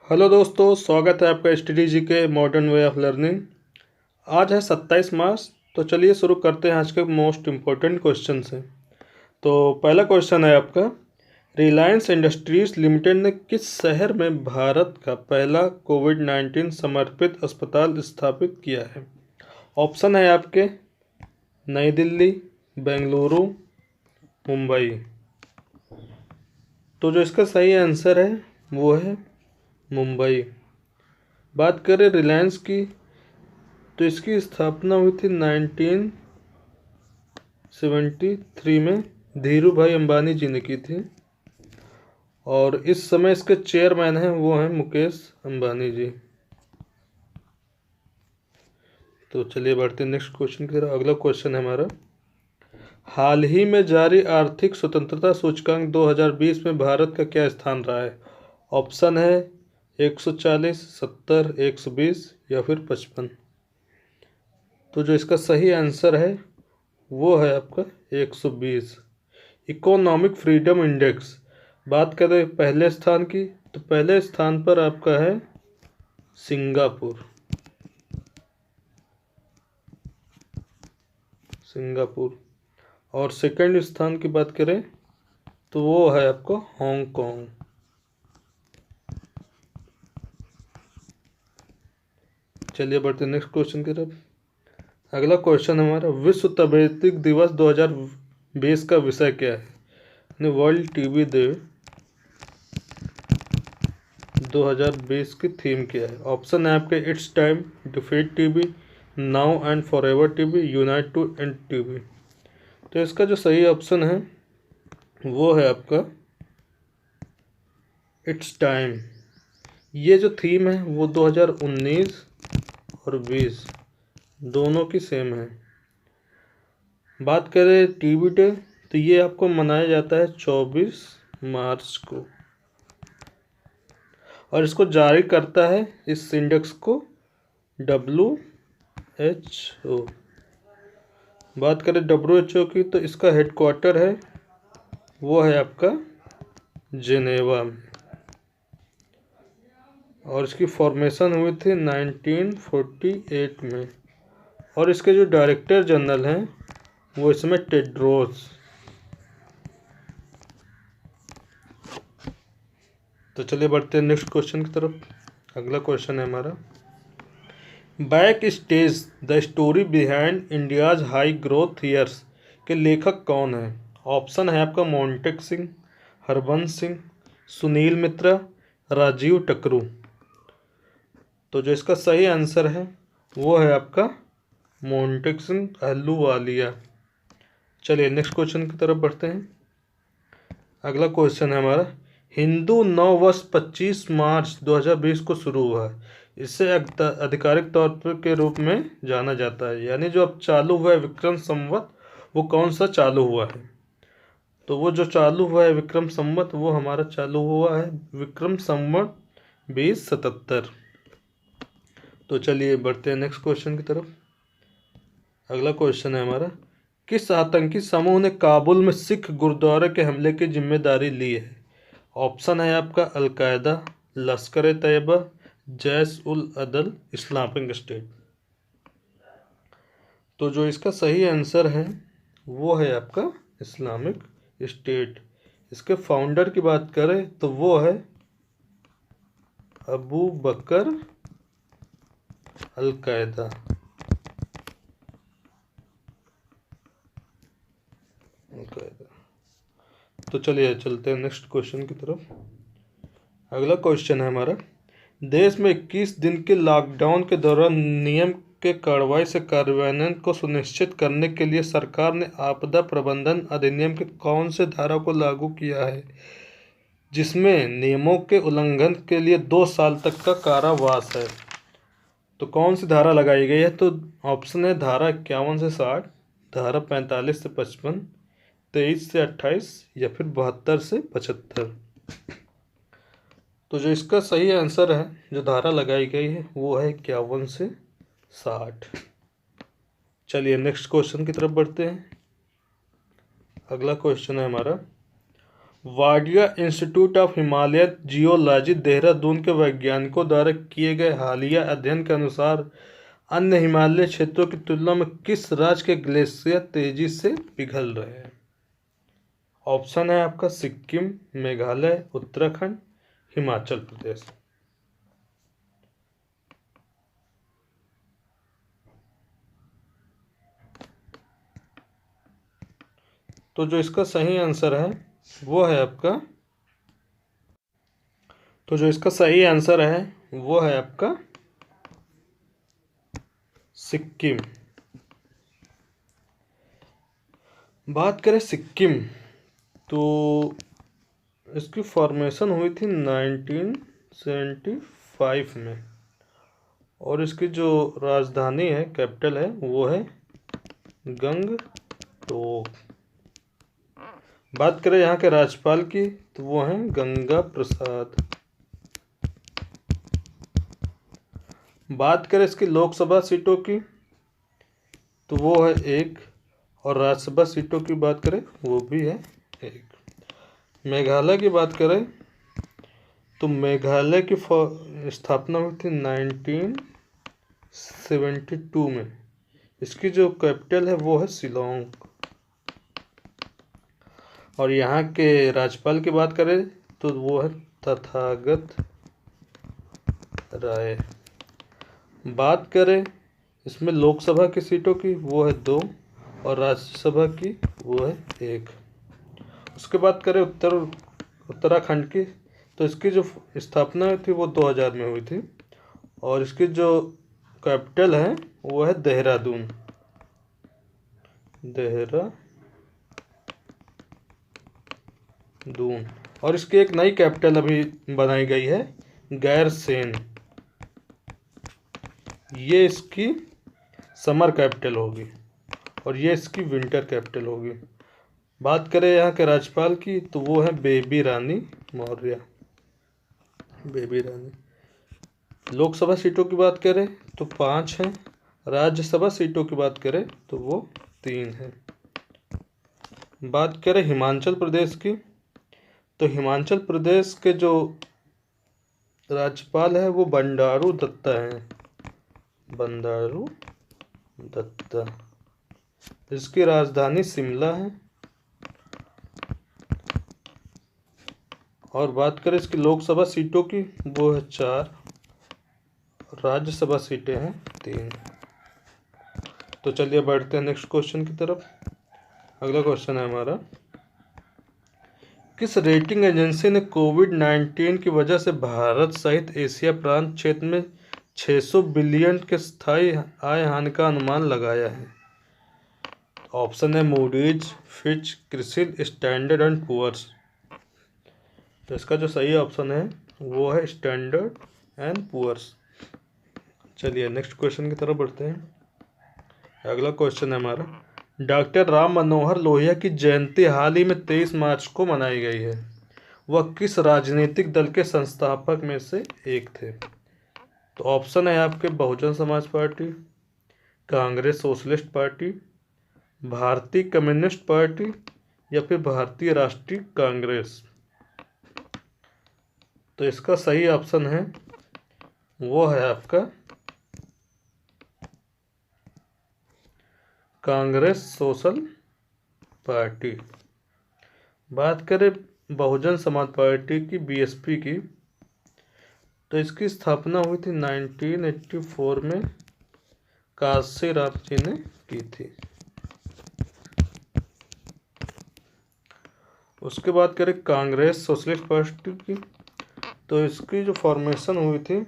Hello दोस्तों, स्वागत है आपका स्टडी जी के मॉडर्न वे ऑफ लर्निंग। आज है 27 मार्च। तो चलिए शुरू करते हैं आज के मोस्ट इम्पोर्टेंट क्वेश्चन से। तो पहला क्वेश्चन है आपका, रिलायंस इंडस्ट्रीज लिमिटेड ने किस शहर में भारत का पहला कोविड-19 समर्पित अस्पताल स्थापित किया है? ऑप्शन है आपके नई दिल्ली, बेंगलुरु, मुंबई। तो जो इसका सही आंसर है वो है मुंबई। बात करें रिलायंस की, तो इसकी स्थापना हुई थी 1973 में, धीरू भाई अंबानी जी ने की थी। और इस समय इसके चेयरमैन हैं वो हैं मुकेश अंबानी जी। तो चलिए बढ़ते हैं नेक्स्ट क्वेश्चन की तरफ। अगला क्वेश्चन है हमारा, हाल ही में जारी आर्थिक स्वतंत्रता सूचकांक 2020 में भारत का क्या स्थान रहा है? ऑप्शन है 140, 70, 120 या फिर 55। तो जो इसका सही आंसर है वो है आपका 120। इकोनॉमिक फ्रीडम इंडेक्स, बात करें पहले स्थान की, तो पहले स्थान पर आपका है सिंगापुर। और सेकंड स्थान की बात करें तो वो है आपका हांगकांग। चलिए बढ़ते हैं नेक्स्ट क्वेश्चन की तरफ। अगला क्वेश्चन हमारा, विश्व तपेदिक दिवस 2020 का विषय क्या है? वर्ल्ड टीबी डे 2020 की थीम क्या है? ऑप्शन है आपके it's time, defeat TB, now and forever TB, unite to end TB. तो इसका जो सही ऑप्शन है वो है आपका इट्स टाइम। ये जो थीम है वो 2019 और 20 दोनों की सेम है। बात करें टीबी डे, तो ये आपको मनाया जाता है 24 मार्च को, और इसको जारी करता है इस इंडेक्स को WHO। बात करें WHO की, तो इसका हेडक्वार्टर है वो है आपका जेनेवा में, और इसकी फॉर्मेशन हुई थी 1948 में। और इसके जो डायरेक्टर जनरल हैं वो इसमें टेड्रोस। तो चलिए बढ़ते हैं नेक्स्ट क्वेश्चन की तरफ। अगला क्वेश्चन है हमारा, back stage the story behind India's high growth years के लेखक कौन है? ऑप्शन है आपका मोंटेक सिंह, हरबंस सिंह, सुनील मित्रा, राजीव टकरू। तो जो इसका सही आंसर है वो है आपका मोंटेक सिंह अहलूवालिया। चलिए नेक्स्ट क्वेश्चन की तरफ बढ़ते हैं। अगला क्वेश्चन है हमारा, हिंदू नव वर्ष 25 मार्च 2020 को शुरू हुआ है, इसे आधिकारिक तौर पर के रूप में जाना जाता है। यानी जो अब चालू हुआ है विक्रम संवत, वो कौन सा चालू हुआ है? तो वो जो चालू हुआ है विक्रम संवत, वो हमारा चालू हुआ है विक्रम संवत 2077। तो चलिए बढ़ते हैं नेक्स्ट क्वेश्चन की तरफ। अगला क्वेश्चन है हमारा, किस आतंकी समूह ने काबुल में सिख गुरुद्वारे के हमले की जिम्मेदारी ली है? ऑप्शन है आपका अलकायदा, लश्कर तैयबा, जैश उल अदल, इस्लामिक स्टेट। तो जो इसका सही आंसर है वो है आपका इस्लामिक स्टेट। इसके फाउंडर की बात करें तो वो है अबू बकर अलकायदा। तो चलिए चलते हैं नेक्स्ट क्वेश्चन की तरफ। अगला क्वेश्चन है हमारा, देश में 21 दिन के लॉकडाउन के दौरान नियम के कार्रवाई से कार्यान्वयन को सुनिश्चित करने के लिए सरकार ने आपदा प्रबंधन अधिनियम के कौन से धारा को लागू किया है, जिसमें नियमों के उल्लंघन के लिए 2 साल तक का कारावास है? तो कौन सी धारा लगाई गई है? तो ऑप्शन है धारा 51 से 60, धारा 45 से 55, 23 से 28 या फिर 72 से 75। तो जो इसका सही आंसर है, जो धारा लगाई गई है वो है 51 से 60। चलिए नेक्स्ट क्वेश्चन की तरफ बढ़ते हैं। अगला क्वेश्चन है हमारा, Wadia institute of Himalayan geology Dehradun के वैज्ञानिकों द्वारा किए गए हालिया अध्ययन के अनुसार अन्य हिमालय क्षेत्रों की तुलना में किस राज्य के ग्लेशियर तेजी से पिघल रहे हैं? ऑप्शन है आपका सिक्किम, मेघालय, उत्तराखंड, हिमाचल प्रदेश। तो जो इसका सही आंसर है वो है आपका सिक्किम। बात करें सिक्किम तो इसकी फॉर्मेशन हुई थी 1975 में और इसकी जो राजधानी है, कैपिटल है, वो है गंगटोक। बात करें यहाँ के राज्यपाल की तो वो हैं गंगा प्रसाद। बात करें इसकी लोकसभा सीटों की तो वो है 1 और राज्यसभा सीटों की बात करें वो भी है 1। मेघालय की बात करें तो मेघालय की स्थापना हुई थी 1972 में। इसकी जो कैपिटल है वो है शिलोंग। और यहाँ के राज्यपाल की बात करें तो वो है तथागत राय। बात करें इसमें लोकसभा की सीटों की वो है 2 और राज्यसभा की वो है 1। उसके बाद करें उत्तराखंड की तो इसकी जो स्थापना हुई थी वो 2000 में हुई थी और इसकी जो कैपिटल है वो है देहरादून। और इसकी एक नई कैपिटल अभी बनाई गई है, गैरसेन। ये इसकी समर कैपिटल होगी और ये इसकी विंटर कैपिटल होगी। बात करें यहाँ के राज्यपाल की तो वो है बेबी रानी मौर्य। लोकसभा सीटों की बात करें तो 5 हैं। राज्यसभा सीटों की बात करें तो वो 3 हैं। बात करें हिमाचल प्रदेश की तो हिमाचल प्रदेश के जो राज्यपाल है वो बंडारू दत्ता हैं। इसकी राजधानी शिमला है। और बात करें इसकी लोकसभा सीटों की वो है 4, राज्यसभा सीटें हैं 3। तो चलिए बढ़ते हैं नेक्स्ट क्वेश्चन की तरफ। अगला क्वेश्चन है हमारा, किस रेटिंग एजेंसी ने कोविड-19 की वजह से भारत सहित एशिया प्रांत क्षेत्र में 600 बिलियन के स्थायी आय हानि का अनुमान लगाया है? ऑप्शन है Moody's, Fitch, Crisil, Standard and Poor's. तो इसका जो सही ऑप्शन है वो है स्टैंडर्ड एंड पुअर्स। चलिए नेक्स्ट क्वेश्चन की तरफ बढ़ते हैं। अगला क्वेश्चन है हमारा, डॉक्टर राम मनोहर लोहिया की जयंती हाल ही में 23 मार्च को मनाई गई है। वह किस राजनीतिक दल के संस्थापक में से एक थे? तो ऑप्शन है आपके Bahujan Samaj party, Congress socialist party, भारतीय कम्युनिस्ट पार्टी या फिर भारतीय राष्ट्रीय कांग्रेस। तो इसका सही ऑप्शन है वो है आपका कांग्रेस सोशल पार्टी। बात करें बहुजन समाज पार्टी की, बीएसपी की, तो इसकी स्थापना हुई थी 1984 में, काशी राम जी ने की थी। उसके बाद करें कांग्रेस सोशलिस्ट पार्टी की, तो इसकी जो फॉर्मेशन हुई थी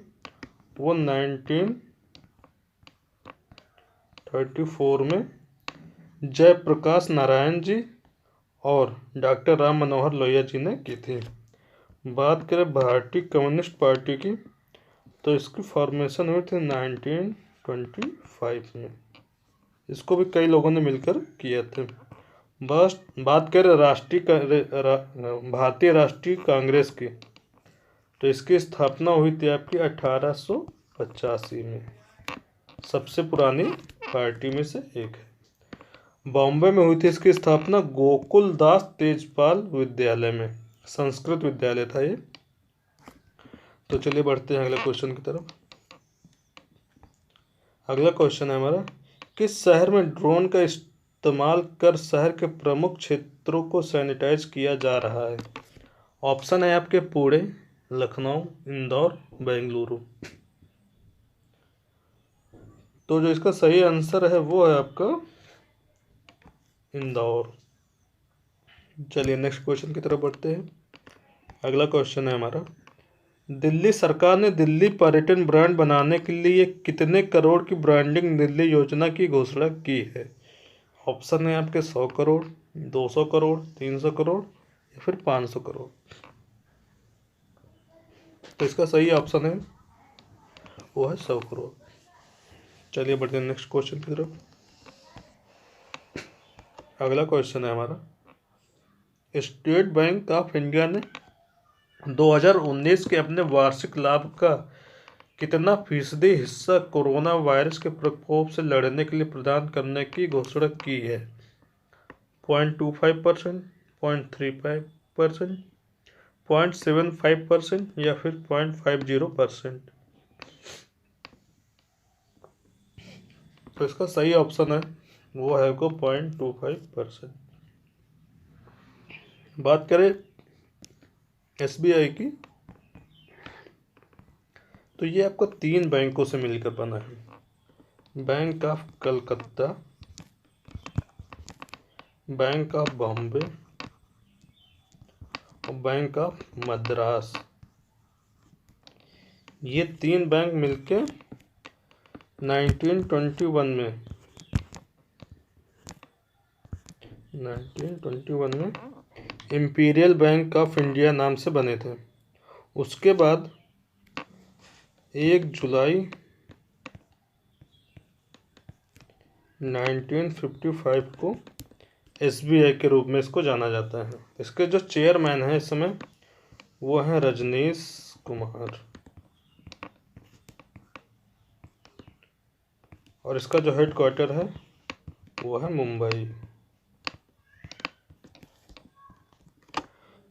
वो 1934 में जयप्रकाश नारायण जी और डॉक्टर राम मनोहर लोहिया जी ने की थी। बात करें भारतीय कम्युनिस्ट पार्टी की, तो इसकी फॉर्मेशन हुई थी 1925 में। इसको भी कई लोगों ने मिलकर किए थे। बस बात करें भारतीय राष्ट्रीय कांग्रेस की, तो इसकी स्थापना हुई थी आपकी 1885 में। सबसे पुरानी पार्टी में से एक है। बॉम्बे में हुई थी इसकी स्थापना गोकुल दास तेजपाल विद्यालय में। संस्कृत विद्यालय था ये। तो चलिए बढ़ते हैं अगले क्वेश्चन की तरफ। अगला क्वेश्चन है हमारा, किस शहर में ड्रोन का इस्तेमाल कर शहर के प्रमुख क्षेत्रों को सैनिटाइज किया जा रहा है? ऑप्शन है आपके पुणे, लखनऊ, इंदौर, बेंगलुरु। तो जो इसका सही आंसर है वो है आपका इंदौर। चलिए नेक्स्ट क्वेश्चन की तरफ बढ़ते हैं। अगला क्वेश्चन है हमारा, दिल्ली सरकार ने दिल्ली पर्यटन ब्रांड बनाने के लिए कितने करोड़ की ब्रांडिंग दिल्ली योजना की घोषणा की है? ऑप्शन है आपके 100 करोड़, 200 करोड़, 300 करोड़ या फिर 500 करोड़। तो इसका सही ऑप्शन है वो है 100 करोड़। चलिए बढ़ते हैं नेक्स्ट क्वेश्चन की तरफ। अगला क्वेश्चन है हमारा, स्टेट बैंक ऑफ इंडिया ने 2019 के अपने वार्षिक लाभ का कितना फीसदी हिस्सा कोरोना वायरस के प्रकोप से लड़ने के लिए प्रदान करने की घोषणा की है? 0.25%, 0.35%, 0.75% या फिर 0.50%। तो इसका सही ऑप्शन है वो है को 0.25%। बात करें SBI की, तो ये आपको 3 बैंकों से मिलकर बना है। Bank of Calcutta, bank of Bombay और बैंक ऑफ मद्रास। ये 3 बैंक मिलके 1921 में इंपीरियल बैंक ऑफ इंडिया नाम से बने थे। उसके बाद 1 जुलाई 1955 को SBI के रूप में इसको जाना जाता है। इसके जो चेयरमैन हैं इस समय वो हैं रजनीश कुमार, और इसका जो हेडक्वार्टर है वो है मुंबई।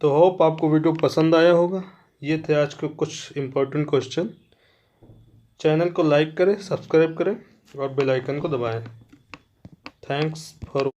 तो होप आपको वीडियो पसंद आया होगा। ये थे आज के कुछ इम्पोर्टेंट क्वेश्चन। चैनल को लाइक करें, सब्सक्राइब करें और बेल आइकन को दबाएं। Thanks for